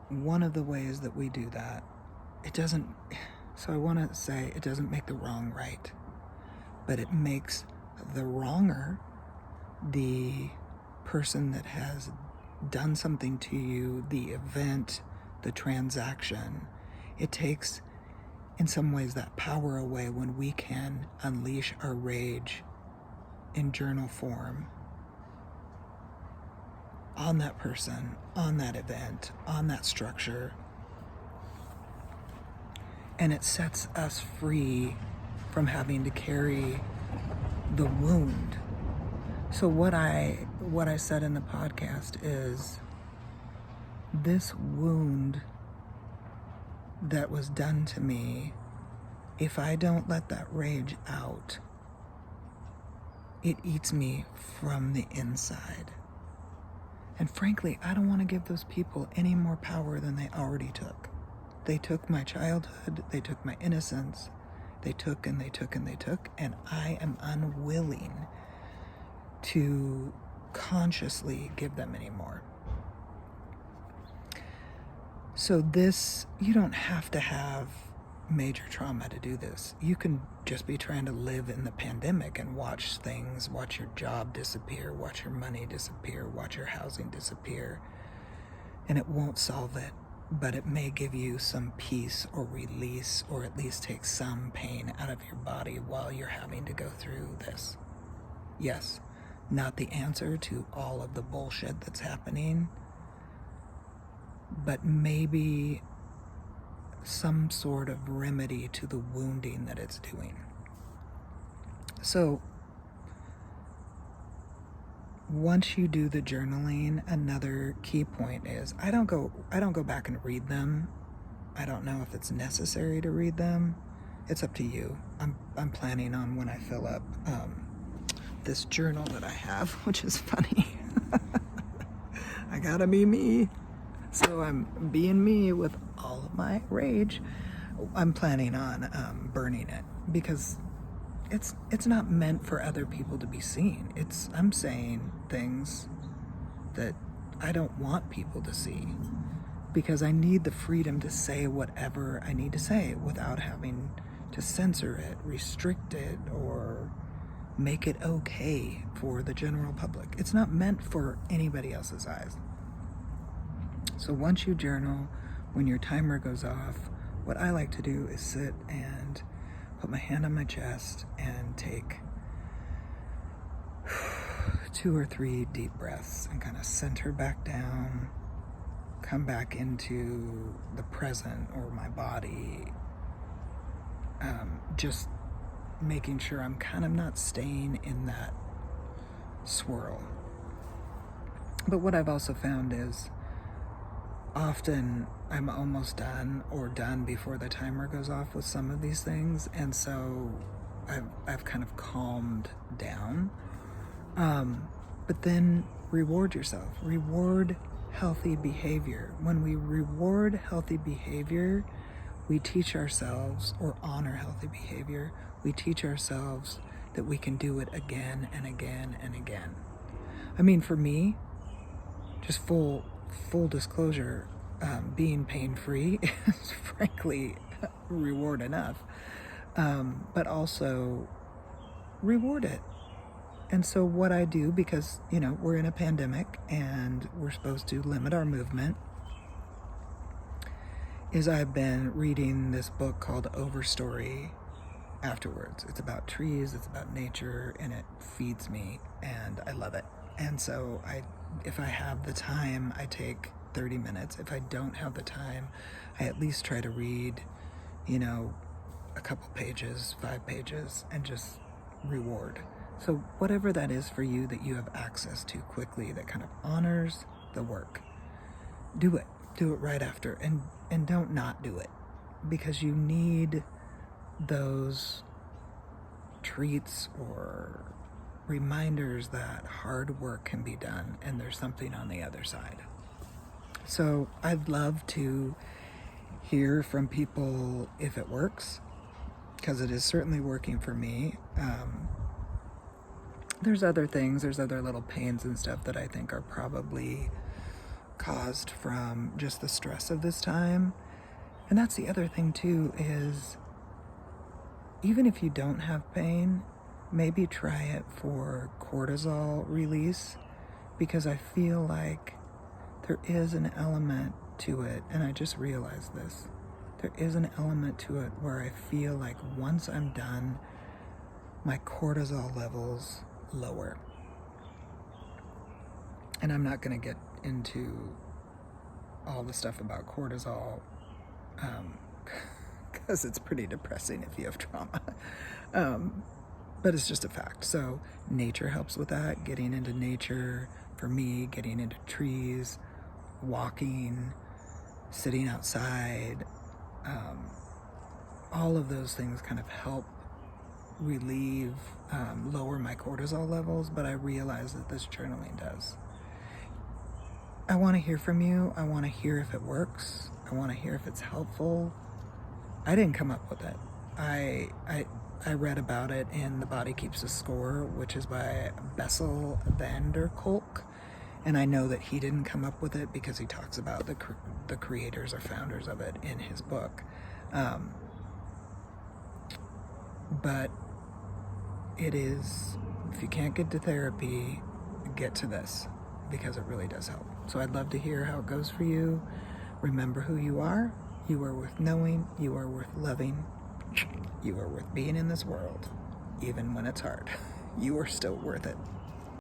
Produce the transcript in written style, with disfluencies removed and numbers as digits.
one of the ways that we do that, so I want to say it doesn't make the wrong right, but it makes the wronger, the person that has done something to you, the event, the transaction, it takes in some ways that power away when we can unleash our rage in journal form on that person, on that event, on that structure. And it sets us free from having to carry the wound. So what I said in the podcast is, this wound that was done to me, if I don't let that rage out, it eats me from the inside. And frankly, I don't want to give those people any more power than they already took. They took my childhood, they took my innocence, they took and they took and they took, and I am unwilling to consciously give them any more. So this, you don't have to have major trauma to do this. You can just be trying to live in the pandemic and watch things, watch your job disappear, watch your money disappear, watch your housing disappear, and it won't solve it, but it may give you some peace or release, or at least take some pain out of your body while you're having to go through this. Yes, not the answer to all of the bullshit that's happening, but maybe some sort of remedy to the wounding that it's doing. So once you do the journaling, another key point is I don't go back and read them. I don't know if it's necessary to read them. It's up to you. I'm planning on, when I fill up this journal that I have, which is funny. I gotta be me. So I'm being me with all of my rage. I'm planning on burning it, because it's not meant for other people to be seen. I'm saying things that I don't want people to see, because I need the freedom to say whatever I need to say without having to censor it, restrict it, or make it okay for the general public. It's not meant for anybody else's eyes. So once you journal, when your timer goes off, what I like to do is sit and put my hand on my chest and take 2 or 3 deep breaths and kind of center back down, come back into the present or my body, just making sure I'm kind of not staying in that swirl. But what I've also found is often I'm almost done or done before the timer goes off with some of these things, and so I've kind of calmed down. But then reward yourself. Reward healthy behavior. When we reward healthy behavior, we teach ourselves, or honor healthy behavior, we teach ourselves that we can do it again and again and again. I mean, for me, just full disclosure, being pain-free is frankly reward enough, but also reward it. And so what I do, because we're in a pandemic and we're supposed to limit our movement, is I've been reading this book called Overstory afterwards. It's about trees, it's about nature, and it feeds me, and I love it. And so if I have the time, I take 30 minutes. If I don't have the time, I at least try to read, a couple pages, 5 pages, and just reward. So whatever that is for you that you have access to quickly, that kind of honors the work, do it right after, and don't not do it, because you need those treats or reminders that hard work can be done and there's something on the other side. So I'd love to hear from people if it works, because it is certainly working for me. There's other things, there's other little pains and stuff that I think are probably caused from just the stress of this time. And that's the other thing too, is even if you don't have pain, maybe try it for cortisol release, because I feel like there is an element to it, and I just realized this. There is an element to it where I feel like once I'm done, my cortisol levels lower. And I'm not going to get into all the stuff about cortisol, because it's pretty depressing if you have trauma. But it's just a fact. So nature helps with that. Getting into nature, for me, getting into trees, walking, sitting outside, all of those things kind of help relieve, lower my cortisol levels. But I realize that this journaling does. I want to hear from you. I want to hear if it works. I want to hear if it's helpful. I didn't come up with it. I read about it in The Body Keeps a Score, which is by Bessel van der Kolk. And I know that he didn't come up with it because he talks about the creators or founders of it in his book. But it is, if you can't get to therapy, get to this, because it really does help. So I'd love to hear how it goes for you. Remember who you are. You are worth knowing. You are worth loving. You are worth being in this world, even when it's hard. You are still worth it.